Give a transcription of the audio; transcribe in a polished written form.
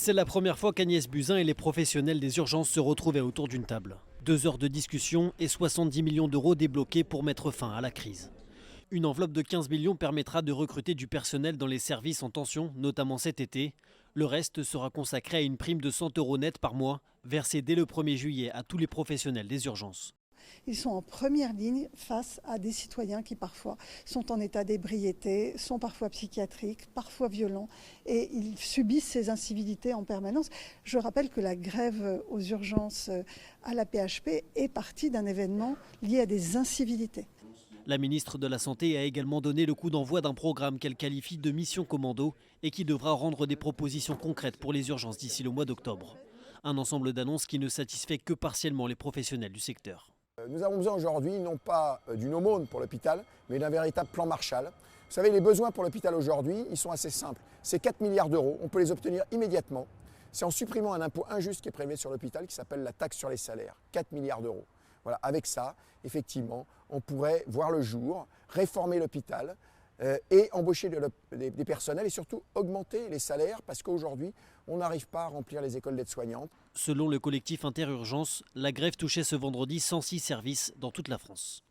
C'est la première fois qu'Agnès Buzyn et les professionnels des urgences se retrouvaient autour d'une table. 2 heures de discussion et 70 millions d'euros débloqués pour mettre fin à la crise. Une enveloppe de 15 millions permettra de recruter du personnel dans les services en tension, notamment cet été. Le reste sera consacré à une prime de 100 euros net par mois, versée dès le 1er juillet à tous les professionnels des urgences. Ils sont en première ligne face à des citoyens qui parfois sont en état d'ébriété, sont parfois psychiatriques, parfois violents et ils subissent ces incivilités en permanence. Je rappelle que la grève aux urgences à la PHP est partie d'un événement lié à des incivilités. La ministre de la Santé a également donné le coup d'envoi d'un programme qu'elle qualifie de mission commando et qui devra rendre des propositions concrètes pour les urgences d'ici le mois d'octobre. Un ensemble d'annonces qui ne satisfait que partiellement les professionnels du secteur. Nous avons besoin aujourd'hui non pas d'une aumône pour l'hôpital, mais d'un véritable plan Marshall. Vous savez, les besoins pour l'hôpital aujourd'hui, ils sont assez simples. C'est 4 milliards d'euros, on peut les obtenir immédiatement. C'est en supprimant un impôt injuste qui est prélevé sur l'hôpital qui s'appelle la taxe sur les salaires. 4 milliards d'euros. Voilà, avec ça, effectivement, on pourrait voir le jour, réformer l'hôpital et embaucher des personnels et surtout augmenter les salaires parce qu'aujourd'hui, on n'arrive pas à remplir les écoles d'aides-soignantes. Selon le collectif Interurgence, la grève touchait ce vendredi 106 services dans toute la France.